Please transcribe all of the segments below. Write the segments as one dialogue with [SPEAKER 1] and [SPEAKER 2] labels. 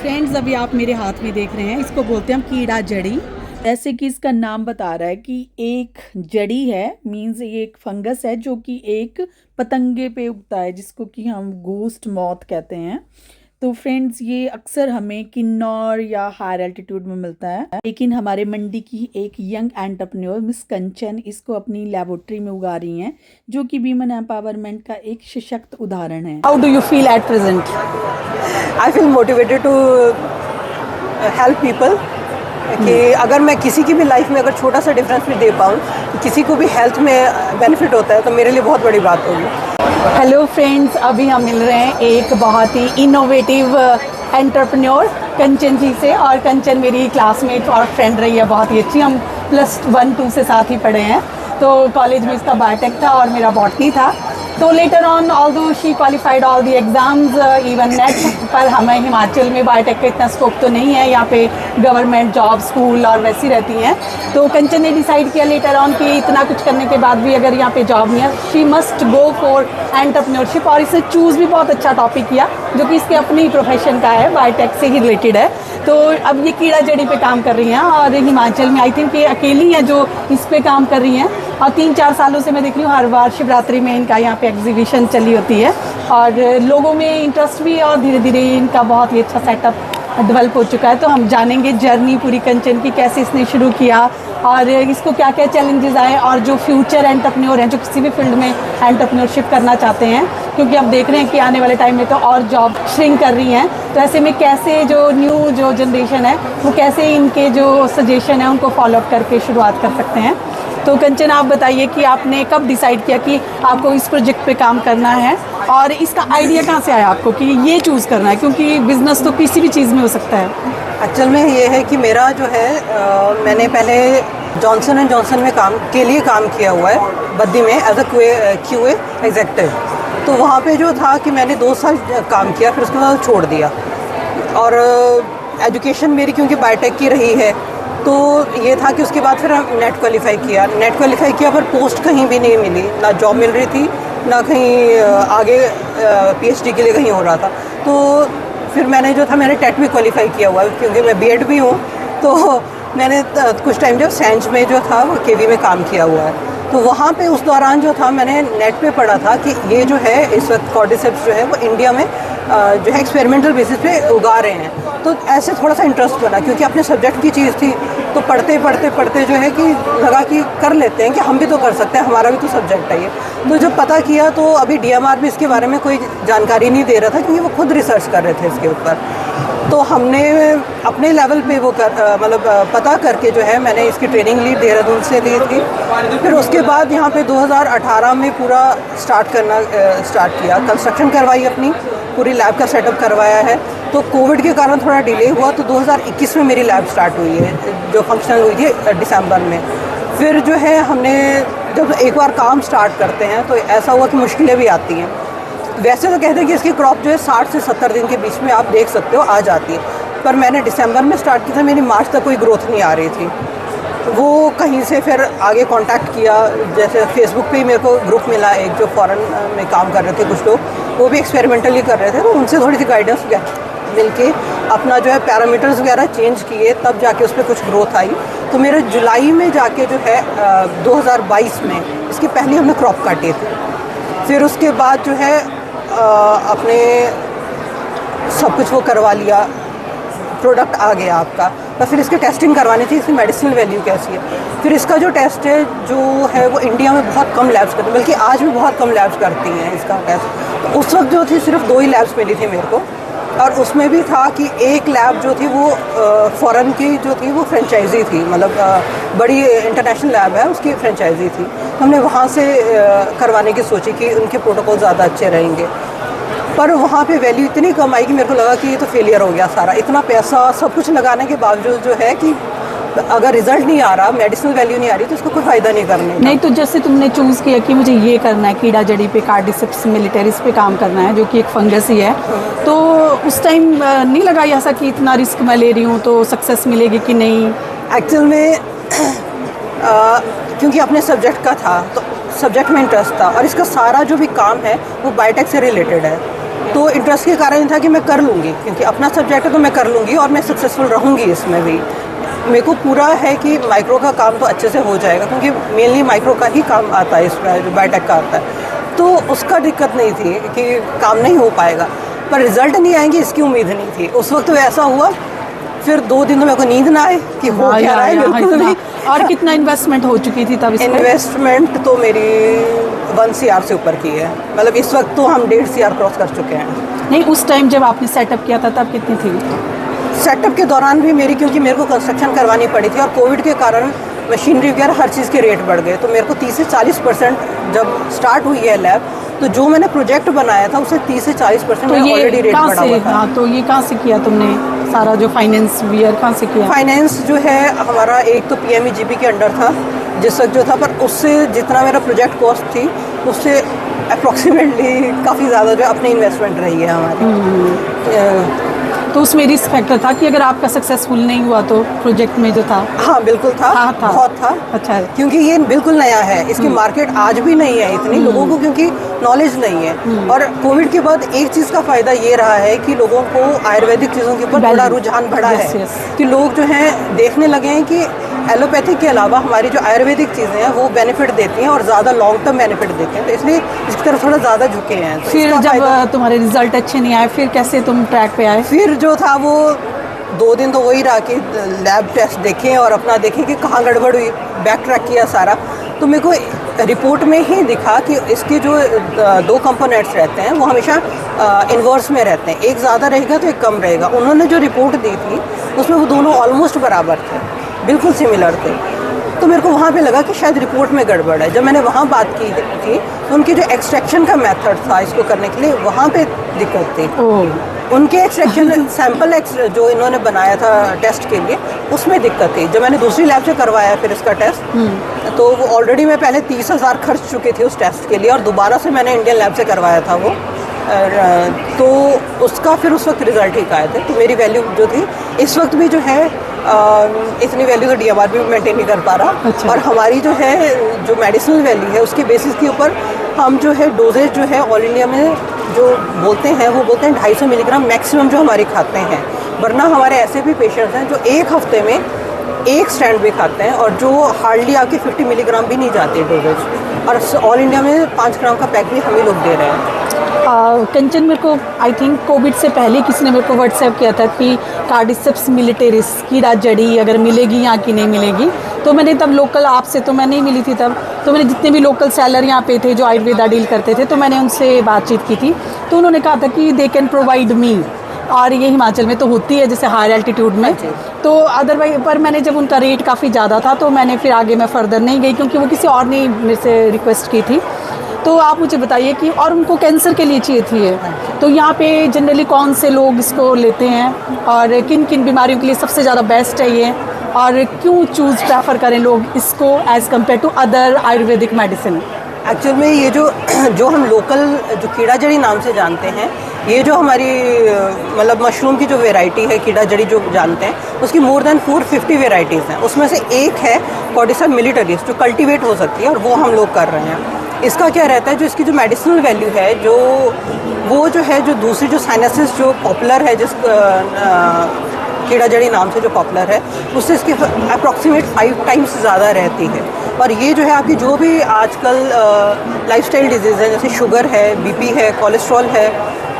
[SPEAKER 1] Friends, अभी आप मेरे हाथ में देख रहे हैं, इसको बोलते हैं हम कीड़ा जड़ी। जैसे कि इसका नाम बता रहा है कि एक जड़ी है, मींस ये एक फंगस है जो कि एक पतंगे पे उगता है, जिसको कि हम घोस्ट मॉथ कहते हैं। तो फ्रेंड्स, ये अक्सर हमें किन्नौर या हायर एल्टीट्यूड में मिलता है, लेकिन हमारे मंडी की एक यंग एंटरप्रेन्योर मिस कंचन इसको अपनी लेबोरेटरी में उगा रही हैं, जो कि वीमेन एम्पावरमेंट का एक सशक्त उदाहरण है। How do you feel at present?
[SPEAKER 2] I feel motivated to help people कि अगर मैं किसी की भी लाइफ में अगर छोटा सा डिफरेंस भी दे पाऊँ, किसी को भी हेल्थ में बेनिफिट होता है, तो मेरे लिए बहुत बड़ी बात होगी।
[SPEAKER 1] हेलो फ्रेंड्स, अभी हम मिल रहे हैं एक बहुत ही इनोवेटिव एंटरप्रेन्योर कंचन जी से। और कंचन मेरी क्लासमेट और फ्रेंड रही है, बहुत ही अच्छी। हम +1-2 से साथ ही पढ़े हैं। तो कॉलेज में इसका बायोटेक था और मेरा बॉटनी था। तो later on although she qualified all the exams even net, पर हमें हिमाचल में बायोटेक का इतना स्कोप तो नहीं है। यहाँ पे गवर्नमेंट जॉब, स्कूल और वैसी रहती हैं। तो कंचन ने डिसाइड किया लेटर ऑन कि इतना कुछ करने के बाद भी अगर यहाँ पे जॉब नहीं है, she must go for entrepreneurship. और इसने चूज़ भी बहुत अच्छा टॉपिक किया, जो कि इसके अपने ही प्रोफेशन का है, बायोटेक से ही रिलेटेड है। तो अब ये कीड़ा जड़ी पे काम कर रही हैं और हिमाचल में आई थिंक ये अकेली हैं जो इस पे काम कर रही हैं। और 3-4 सालों से मैं देख रही हूँ हर बार शिवरात्रि में इनका यहाँ पे एग्जीबिशन चली होती है और लोगों में इंटरेस्ट भी है और धीरे धीरे इनका बहुत ही अच्छा सेटअप डेवलप हो चुका है। तो हम जानेंगे जर्नी पूरी कंचन की, कैसे इसने शुरू किया और इसको क्या क्या चैलेंजेस आए, और जो फ्यूचर एंटरप्रेन्योर हैं जो किसी भी फील्ड में एंटरप्रेन्योरशिप करना चाहते हैं, क्योंकि अब देख रहे हैं कि आने वाले टाइम में तो और जॉब श्रिंक कर रही हैं। तो ऐसे में कैसे जो न्यू जो जनरेशन है वो कैसे इनके जो सजेशन है उनको फॉलोअप करके शुरुआत कर सकते हैं। तो कंचन, आप बताइए कि आपने कब डिसाइड किया कि आपको इस प्रोजेक्ट पे काम करना है और इसका आइडिया कहाँ से आया आपको कि ये चूज़ करना है, क्योंकि बिजनेस तो किसी भी चीज़ में हो सकता है।
[SPEAKER 2] एक्चुअल में ये है कि मेरा जो है मैंने पहले जॉनसन एंड जॉनसन में काम किया हुआ है, बद्दी में एज अ QA एग्जेक्टिव। तो वहाँ पे जो था कि मैंने 2 साल काम किया, फिर उसके बाद छोड़ दिया। और एजुकेशन मेरी क्योंकि बायोटेक की रही है, तो ये था कि उसके बाद फिर नेट क्वालिफाई किया पर पोस्ट कहीं भी नहीं मिली, ना जॉब मिल रही थी, ना कहीं आगे PhD के लिए कहीं हो रहा था। तो फिर मैंने टेट भी क्वालिफाई किया हुआ है, क्योंकि मैं BEd भी हूँ। तो मैंने कुछ टाइम जो सेंच में जो था वो KV में काम किया हुआ है। तो वहाँ पे उस दौरान जो था मैंने नेट पे पढ़ा था कि ये जो है इस वक्त कॉर्डिसेप्स जो है वो इंडिया में जो है एक्सपेरिमेंटल बेसिस पे उगा रहे हैं। तो ऐसे थोड़ा सा इंटरेस्ट बना, क्योंकि अपने सब्जेक्ट की चीज़ थी। तो पढ़ते जो है कि लगा कि कर लेते हैं, कि हम भी तो कर सकते हैं, हमारा भी तो सब्जेक्ट है ये। तो जब पता किया तो अभी DMR भी इसके बारे में कोई जानकारी नहीं दे रहा था, क्योंकि वो खुद रिसर्च कर रहे थे इसके ऊपर। तो हमने अपने लेवल पे वो पता करके जो है मैंने इसकी ट्रेनिंग ली देहरादून से ली थी। फिर उसके बाद यहाँ पे 2018 में पूरा स्टार्ट किया, कंस्ट्रक्शन करवाई, अपनी पूरी लैब का सेटअप करवाया है। तो कोविड के कारण थोड़ा डिले हुआ, तो 2021 में मेरी लैब स्टार्ट हुई है, जो फंक्शनल हुई थी दिसंबर में। फिर जो है हमने जब एक बार काम स्टार्ट करते हैं तो ऐसा हुआ कि मुश्किलें भी आती हैं। वैसे तो कहते हैं कि इसकी क्रॉप जो है 60 से 70 दिन के बीच में आप देख सकते हो आ जाती है, पर मैंने दिसंबर में स्टार्ट किया था, मेरी मार्च तक कोई ग्रोथ नहीं आ रही थी। वो कहीं से फिर आगे कांटेक्ट किया, जैसे फेसबुक पे ही मेरे को ग्रुप मिला एक, जो फॉरेन में काम कर रहे थे कुछ लोग, वो भी एक्सपेरिमेंटली कर रहे थे। तो उनसे थोड़ी सी गाइडेंस मिलके अपना जो है पैरामीटर्स वगैरह चेंज किए, तब जाके उस पर कुछ ग्रोथ आई। तो मेरे जुलाई में जाके जो है 2022 में, इसके पहले हमने क्रॉप काटी थी। फिर उसके बाद जो है अपने सब कुछ वो करवा लिया, प्रोडक्ट आ गया आपका। पर फिर इसकी टेस्टिंग करवानी थी, इसकी मेडिसिनल वैल्यू कैसी है। फिर इसका जो टेस्ट है जो है वो इंडिया में बहुत कम लैब्स करती हैं, बल्कि आज भी बहुत कम लैब्स करती हैं इसका टेस्ट। तो उस वक्त जो थी सिर्फ 2 ही लैब्स मिली थी मेरे को, और उसमें भी था कि एक लैब जो थी वो फॉरेन की जो थी वो फ्रेंचाइजी थी, मतलब बड़ी इंटरनेशनल लैब है, उसकी फ्रेंचाइजी थी। तो हमने वहाँ से करवाने की सोची कि उनके प्रोटोकॉल ज़्यादा अच्छे रहेंगे। पर वहाँ पे वैल्यू इतनी कम आई कि मेरे को लगा कि ये तो फेलियर हो गया सारा। इतना पैसा सब कुछ लगाने के बावजूद जो है कि अगर रिजल्ट नहीं आ रहा, मेडिसिनल वैल्यू नहीं आ रही, तो उसको कोई फ़ायदा नहीं करने का।
[SPEAKER 1] नहीं, तो जैसे तुमने चूज़ किया कि मुझे ये करना है, कीड़ा जड़ी पे, कार्डिसेप्स मिलिटेरिस पे काम करना है, जो कि एक फंगस ही है, तो उस टाइम नहीं लगा ऐसा कि इतना रिस्क मैं ले रही हूँ तो सक्सेस मिलेगी कि नहीं?
[SPEAKER 2] एक्चुअल में क्योंकि अपने सब्जेक्ट का था, तो सब्जेक्ट में इंटरेस्ट था, और इसका सारा जो भी काम है वो बायोटेक से रिलेटेड है। तो इंटरेस्ट के कारण था कि मैं कर लूँगी, क्योंकि अपना सब्जेक्ट है तो मैं कर लूँगी और मैं सक्सेसफुल रहूँगी इसमें भी। मेरे को पूरा है कि माइक्रो का काम तो अच्छे से हो जाएगा, क्योंकि मेनली माइक्रो का ही काम आता है इसमें, जो बायोटेक का आता है। तो उसका दिक्कत नहीं थी कि काम नहीं हो पाएगा, पर रिजल्ट नहीं आएंगे इसकी उम्मीद नहीं थी। उस वक्त तो ऐसा हुआ, फिर 2 दिन तो मेरे को नींद ना आए कि हो क्या रहा है बिल्कुल भी।
[SPEAKER 1] और कितना इन्वेस्टमेंट हो चुकी थी तब?
[SPEAKER 2] इन्वेस्टमेंट तो मेरी 1 CR से ऊपर की है, मतलब इस वक्त तो हम 1.5 CR क्रॉस कर चुके हैं।
[SPEAKER 1] नहीं, उस टाइम जब आपने सेटअप किया था तब कितनी थी?
[SPEAKER 2] सेटअप के दौरान भी मेरी, क्योंकि मेरे को कंस्ट्रक्शन करवानी पड़ी थी और कोविड के कारण मशीनरी वगैरह हर चीज़ के रेट बढ़ गए, तो मेरे को 30 से 40% जब स्टार्ट हुई है लैब, तो जो मैंने प्रोजेक्ट बनाया था उससे 30 से 40%
[SPEAKER 1] तो
[SPEAKER 2] ऑलरेडी रेट बढ़ा हुआ था।
[SPEAKER 1] हाँ, तो ये कहाँ से किया तुमने सारा जो फाइनेंस वीयर, कहाँ से किया?
[SPEAKER 2] फाइनेंस जो है हमारा एक तो PMEGP के अंडर था जिस वक्त जो था, पर उससे जितना मेरा प्रोजेक्ट कॉस्ट थी उससे अप्रॉक्सीमेटली काफ़ी ज़्यादा जो अपनी इन्वेस्टमेंट रही है हमारी।
[SPEAKER 1] तो उसमें रिस्क फैक्टर था कि अगर आपका सक्सेसफुल नहीं हुआ तो प्रोजेक्ट में जो था?
[SPEAKER 2] हाँ बिल्कुल था,
[SPEAKER 1] था।
[SPEAKER 2] बहुत था।
[SPEAKER 1] अच्छा है।
[SPEAKER 2] क्योंकि ये बिल्कुल नया है, इसकी मार्केट आज भी नहीं है इतनी लोगों को, क्योंकि नॉलेज नहीं है। और कोविड के बाद एक चीज़ का फ़ायदा ये रहा है कि लोगों को आयुर्वेदिक चीज़ों के ऊपर बड़ा रुझान बढ़ा है, कि लोग जो हैं देखने लगे हैं कि एलोपैथिक के अलावा हमारी जो आयुर्वेदिक चीज़ें हैं वो बेनिफिट देती हैं और ज़्यादा लॉन्ग टर्म बेनिफिट देती हैं, तो इसलिए इसकी तरफ थोड़ा ज़्यादा झुके हैं। तो
[SPEAKER 1] फिर जब तुम्हारे रिजल्ट अच्छे नहीं आए, फिर कैसे तुम ट्रैक पे आए?
[SPEAKER 2] फिर जो था वो 2 दिन तो वही रहा कि लैब टेस्ट देखें और अपना देखें कि कहाँ गड़बड़ हुई, बैक ट्रैक किया सारा। तो मेरे को रिपोर्ट में ही दिखा कि इसके जो 2 कंपोनेंट्स रहते हैं वो हमेशा इन्वर्स में रहते हैं, एक ज़्यादा रहेगा तो एक कम रहेगा। उन्होंने जो रिपोर्ट दी थी उसमें वो दोनों ऑलमोस्ट बराबर थे, बिल्कुल सिमिलर थे। तो मेरे को वहाँ पे लगा कि शायद रिपोर्ट में गड़बड़ है। जब मैंने वहाँ बात की थी तो उनकी जो एक्सट्रैक्शन का मेथड था इसको करने के लिए, वहाँ पे दिक्कत थी। उनके एक्सट्रैक्शन सैंपल जो इन्होंने बनाया था टेस्ट के लिए, उसमें दिक्कत थी। जब मैंने दूसरी लैब से करवाया फिर इसका टेस्ट, तो वो ऑलरेडी मैं पहले 30,000 खर्च चुके थे उस टेस्ट के लिए, और दोबारा से मैंने इंडियन लैब से करवाया था वो। तो उसका फिर उस वक्त रिज़ल्ट ही आए थे। तो मेरी वैल्यू जो थी इस वक्त भी जो है इतनी वैल्यू तो DMR भी मेंटेन नहीं कर पा रहा।
[SPEAKER 1] अच्छा।
[SPEAKER 2] और हमारी जो है जो मेडिसिनल वैल्यू है उसके बेसिस के ऊपर हम जो है डोजेज जो है ऑल इंडिया में जो बोलते हैं वो बोलते हैं 250 मिलीग्राम मैक्सिमम जो हमारे खाते हैं। वरना हमारे ऐसे भी पेशेंट्स हैं जो एक हफ्ते में 1 स्टैंड भी खाते हैं और जो हार्डली आपके 50 मिलीग्राम भी नहीं जाते डोजेज, और ऑल इंडिया में 5 ग्राम का पैक भी हम ही लोग दे रहे हैं।
[SPEAKER 1] कंचन, मेरे को आई थिंक कोविड से पहले किसी ने मेरे को व्हाट्सएप किया था कि कार्डिसेप्स मिलिटेरिस कीड़ा जड़ी अगर मिलेगी यहाँ की नहीं मिलेगी, तो मैंने तब लोकल, आपसे तो मैं नहीं मिली थी तब, तो मैंने जितने भी लोकल सेलर यहाँ पे थे जो आयुर्वेदा डील करते थे, तो मैंने उनसे बातचीत की थी। तो उन्होंने कहा था कि दे कैन प्रोवाइड मी, और ये हिमाचल में तो होती है जैसे हायर एल्टीट्यूड में, तो अदरवाइज पर मैंने जब उनका रेट काफ़ी ज़्यादा था तो मैंने फिर आगे मैं फर्दर नहीं गई, क्योंकि वो किसी और ने मेरे से रिक्वेस्ट की थी। तो आप मुझे बताइए कि, और उनको कैंसर के लिए चाहिए थी ये, तो यहाँ पे जनरली कौन से लोग इसको लेते हैं और किन किन बीमारियों के लिए सबसे ज़्यादा बेस्ट है ये, और क्यों चूज़ प्रेफर करें लोग इसको as compared to other ayurvedic medicine?
[SPEAKER 2] Actual में ये जो हम लोकल जो कीड़ा जड़ी नाम से जानते हैं, ये जो हमारी मतलब मशरूम की जो वैरायटी है कीड़ा जड़ी जो जानते हैं, उसकी मोर देन 450 वेराइटीज़ हैं। उसमें से एक है कॉर्डिसेप मिलिटरीज जो कल्टीवेट हो सकती है, और वो हम लोग कर रहे हैं। इसका क्या रहता है, जो इसकी जो मेडिसिनल वैल्यू है, जो वो जो है जो दूसरी जो साइनसिस जो पॉपुलर है, जिस कीड़ा जड़ी नाम से जो पॉपुलर है, उससे इसकी अप्रॉक्सीमेट 5 टाइम्स ज़्यादा रहती है। और ये जो है आपकी जो भी आजकल लाइफस्टाइल डिजीज़ है, जैसे शुगर है, BP है, कोलेस्ट्रॉल है,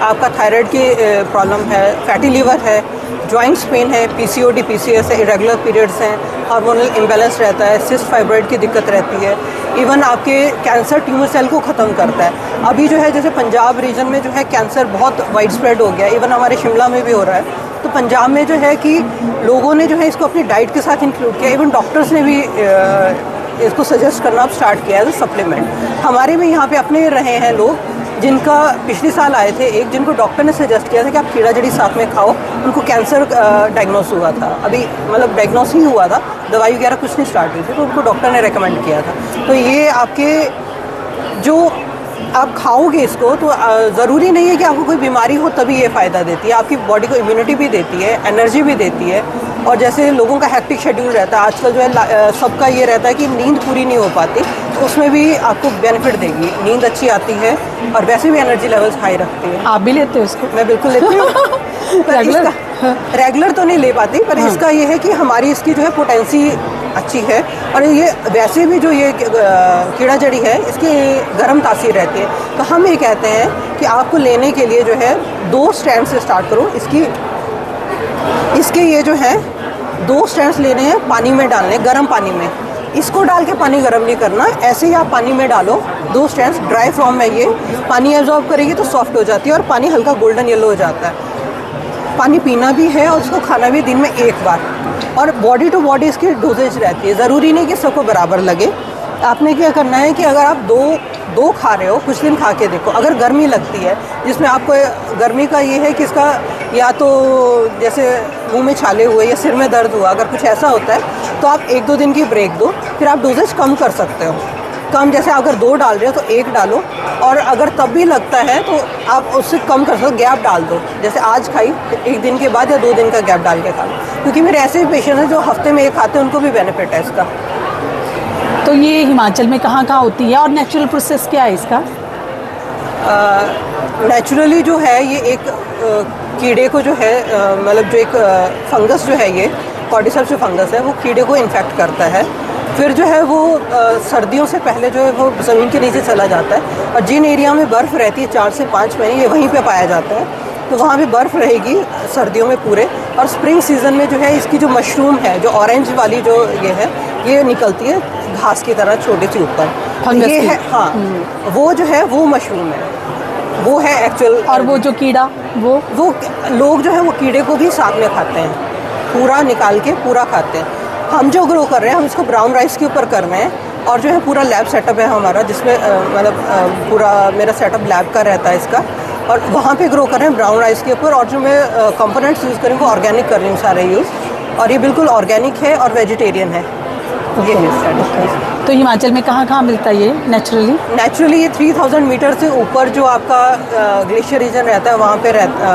[SPEAKER 2] आपका थायराइड की प्रॉब्लम है, फैटी लीवर है, जॉइंट्स पेन है, PCOD PCOS है, इरेगुलर पीरियड्स हैं, हार्मोनल इम्बैलेंस रहता है, सिस्ट फाइब्रॉइड की दिक्कत रहती है, इवन आपके कैंसर ट्यूमर सेल को ख़त्म करता है। अभी जो है जैसे पंजाब रीजन में जो है कैंसर बहुत वाइड स्प्रेड हो गया है, इवन हमारे शिमला में भी हो रहा है। तो पंजाब में जो है कि लोगों ने जो है इसको अपनी डाइट के साथ इंक्लूड किया, इवन डॉक्टर्स ने भी इसको सजेस्ट करना अब स्टार्ट किया है एज अ सप्लीमेंट। हमारे में यहाँ पे अपने रहे हैं लोग जिनका पिछले साल आए थे, एक जिनको डॉक्टर ने सजेस्ट किया था कि आप कीड़ा जड़ी साथ में खाओ, उनको कैंसर डायग्नोस हुआ था, अभी मतलब डायग्नोस ही हुआ था, दवाई वगैरह कुछ नहीं स्टार्ट हुई थी, तो उनको डॉक्टर ने रेकमेंड किया था। तो ये आपके जो आप खाओगे इसको तो ज़रूरी नहीं है कि आपको कोई बीमारी हो तभी ये फ़ायदा देती है, आपकी बॉडी को इम्यूनिटी भी देती है, एनर्जी भी देती है। और जैसे लोगों का हेक्टिक शेड्यूल रहता है आजकल जो है, सबका ये रहता है कि नींद पूरी नहीं हो पाती, तो उसमें भी आपको बेनिफिट देगी। नींद अच्छी आती है और वैसे भी एनर्जी लेवल्स हाई रखती है।
[SPEAKER 1] आप भी लेते हो इसको?
[SPEAKER 2] मैं बिल्कुल लेती हूँ। रेगुलर तो नहीं ले पाती, पर इसका ये है कि हमारी इसकी जो है पोटेंसी अच्छी है। और ये वैसे भी जो ये कीड़ा जड़ी है इसकी गर्म तासीर रहती है, तो हम ये कहते हैं कि आपको लेने के लिए जो है 2 स्ट्रैंड से स्टार्ट करो। इसके ये जो है 2 स्ट्रैंड्स लेने हैं, पानी में डालने, गर्म पानी में। इसको डाल के पानी गर्म नहीं करना, ऐसे ही आप पानी में डालो 2 स्ट्रैंड्स। ड्राई फॉर्म में ये पानी एब्जॉर्ब करेगी तो सॉफ्ट हो जाती है और पानी हल्का गोल्डन येलो हो जाता है। पानी पीना भी है और उसको खाना भी दिन में 1 बार। और बॉडी टू बॉडी इसकी डोजेज रहती है, ज़रूरी नहीं कि सबको बराबर लगे। आपने क्या करना है कि अगर आप दो खा रहे हो, कुछ दिन खा के देखो। अगर गर्मी लगती है, जिसमें आपको गर्मी का ये है कि इसका या तो जैसे मुंह में छाले हुए या सिर में दर्द हुआ, अगर कुछ ऐसा होता है तो आप 1-2 दिन की ब्रेक दो, फिर आप डोजेज कम कर सकते हो। कम जैसे अगर 2 डाल रहे हो तो 1 डालो, और अगर तब भी लगता है तो आप उससे कम कर सकते हो, गैप डाल दो। जैसे आज खाई, 1 दिन के बाद या 2 दिन का गैप डाल के खा लो। क्योंकि मेरे ऐसे भी पेशेंट हैं जो हफ्ते में 1 खाते हैं, उनको भी बेनिफिट है इसका।
[SPEAKER 1] तो ये हिमाचल में कहाँ कहाँ होती है और नेचुरल प्रोसेस क्या है इसका?
[SPEAKER 2] नेचुरली जो है ये एक कीड़े को जो है, मतलब जो एक फंगस जो है, ये कॉर्डिसेप्स जो फंगस है वो कीड़े को इन्फेक्ट करता है। फिर जो है वो सर्दियों से पहले जो है वो ज़मीन के नीचे चला जाता है, और जिन एरिया में बर्फ़ रहती है 4 से 5 महीने ये वहीं पे पाया जाता है, तो वहाँ भी बर्फ़ रहेगी सर्दियों में पूरे। और स्प्रिंग सीज़न में जो है इसकी जो मशरूम है, जो ऑरेंज वाली जो ये है, ये निकलती है घास की तरह छोटी सी ऊपर, ये है। हाँ, वो जो है वो मशरूम है, वो है एक्चुअल।
[SPEAKER 1] और वो जो कीड़ा, वो
[SPEAKER 2] लोग जो है वो कीड़े को भी साथ में खाते हैं, पूरा निकाल के पूरा खाते हैं। हम जो ग्रो कर रहे हैं, हम इसको ब्राउन राइस के ऊपर कर रहे हैं, और जो है पूरा लैब सेटअप है हमारा, जिसमें मतलब पूरा मेरा सेटअप लैब का रहता है इसका, और वहाँ पे ग्रो कर रहे हैं ब्राउन राइस के ऊपर। और जो मैं कंपोनेंट्स यूज़ करूँ वो ऑर्गेनिक कर रही हूँ सारे यूज़, और ये बिल्कुल ऑर्गेनिक है और वेजिटेरियन है। ये है।
[SPEAKER 1] तो हिमाचल में कहाँ कहाँ मिलता है ये नेचुरली?
[SPEAKER 2] ये 3000 मीटर से ऊपर जो आपका ग्लेशियर रीजन रहता है वहाँ पे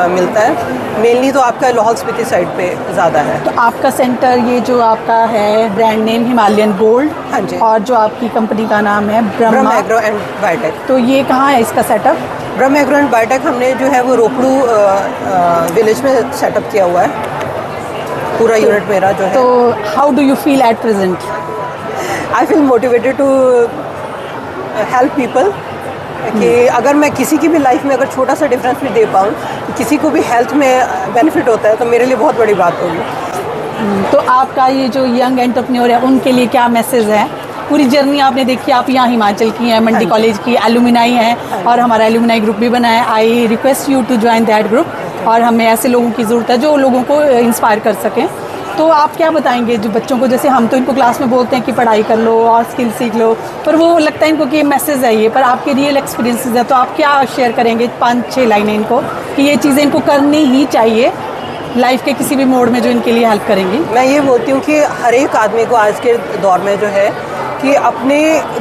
[SPEAKER 2] मिलता है। मेनली तो आपका लाहौल स्पीति साइड पे ज़्यादा है।
[SPEAKER 1] तो आपका सेंटर, ये जो आपका है ब्रांड नेम हिमालयन गोल्ड,
[SPEAKER 2] हाँ जी,
[SPEAKER 1] और जो आपकी कंपनी का नाम है ब्रह्मा
[SPEAKER 2] एग्रो एंड बायोटेक,
[SPEAKER 1] तो ये कहाँ है इसका setup?
[SPEAKER 2] Brahma agro and biotech हमने जो है वो रोपड़ू विलेज में सेटअप किया हुआ है, पूरा यूनिट मेरा जो है।
[SPEAKER 1] तो how do you feel at present?
[SPEAKER 2] I feel motivated to help people, कि अगर मैं किसी की भी लाइफ में अगर छोटा सा डिफरेंस भी दे पाऊँ, किसी को भी हेल्थ में बेनिफिट होता है, तो मेरे लिए बहुत बड़ी बात होगी।
[SPEAKER 1] तो आपका ये जो यंग एंटरप्रेन्योर है उनके लिए क्या मैसेज है? पूरी जर्नी आपने देखी, आप यहाँ हिमाचल की हैं, मंडी कॉलेज की एलुमिनाई हैं, और हमारा एलुमिनाई ग्रुप भी बना है। I request you to join that group, और हमें ऐसे लोगों की ज़रूरत है जो लोगों को इंस्पायर कर सकें। तो आप क्या बताएंगे जो बच्चों को, जैसे हम तो इनको क्लास में बोलते हैं कि पढ़ाई कर लो और स्किल सीख लो, पर वो लगता है इनको कि मैसेज है ये, पर आपके रियल एक्सपीरियंसेस है, तो आप क्या शेयर करेंगे 5-6 लाइनें इनको कि ये चीज़ें इनको करनी ही चाहिए लाइफ के किसी भी मोड में जो इनके लिए हेल्प करेंगी?
[SPEAKER 2] मैं ये बोलती हूँ कि हर एक आदमी को आज के दौर में जो है कि अपने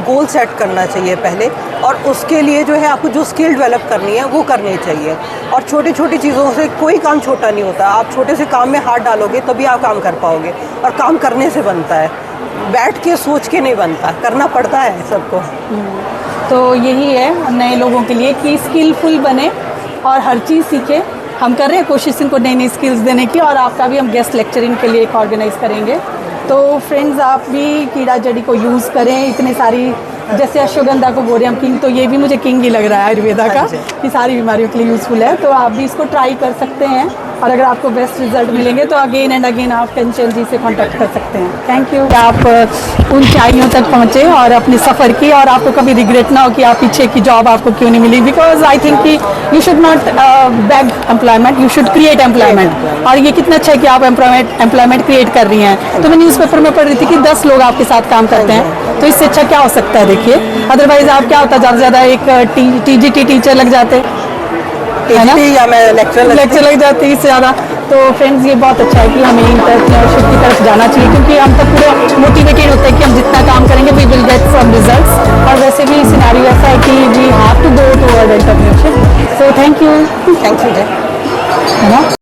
[SPEAKER 2] गोल सेट करना चाहिए पहले, और उसके लिए जो है आपको जो स्किल डेवलप करनी है वो करनी चाहिए। और छोटी छोटी चीज़ों से कोई काम छोटा नहीं होता, आप छोटे से काम में हाथ डालोगे तभी आप काम कर पाओगे, और काम करने से बनता है, बैठ के सोच के नहीं बनता, करना पड़ता है सबको।
[SPEAKER 1] तो यही है नए लोगों के लिए कि स्किलफुल बने और हर चीज़ सीखें। हम कर रहे हैं कोशिश इनको नई नई स्किल्स देने की, और आपका भी हम गेस्ट लेक्चरिंग के लिए एक ऑर्गेनाइज करेंगे। तो फ्रेंड्स, आप भी कीड़ा जड़ी को यूज़ करें। इतने सारी, जैसे अश्वगंधा को बोल रहे हैं हम किंग, तो ये भी मुझे किंग ही लग रहा है आयुर्वेदा का, कि सारी बीमारियों के लिए यूज़फुल है। तो आप भी इसको ट्राई कर सकते हैं, और अगर आपको बेस्ट रिजल्ट मिलेंगे तो अगेन एंड अगेन आप कंचन जी से कांटेक्ट कर सकते हैं। Thank you. आप ऊंचाइयों तक पहुँचे और अपने सफ़र की, और आपको कभी रिग्रेट ना हो कि आप पीछे की जॉब आपको क्यों नहीं मिली, बिकॉज आई थिंक कि you should not bag employment, you should create employment. और ये कितना अच्छा है कि आप एम्प्लॉयमेंट क्रिएट कर रही हैं। तो मैं न्यूज़पेपर में पढ़ रही थी कि 10 लोग आपके साथ काम करते हैं, तो इससे अच्छा क्या हो सकता है? देखिए, अदरवाइज आप क्या होता है, ज़्यादा से ज़्यादा एक TGT टीचर लग जाते है ना,
[SPEAKER 2] या मैं लेक्चर
[SPEAKER 1] लग जाते हैं, इससे ज़्यादा तो फ्रेंड्स ये बहुत अच्छा है कि हमें एंटरप्रेन्योरशिप की तरफ जाना चाहिए, क्योंकि हम तक पूरे मोटिवेटेड होते हैं कि हम जितना काम करेंगे we will get some results. और वैसे भी सिनेरियो ऐसा है कि we have to go toward entrepreneurship. So thank you
[SPEAKER 2] thank you.
[SPEAKER 1] है ना।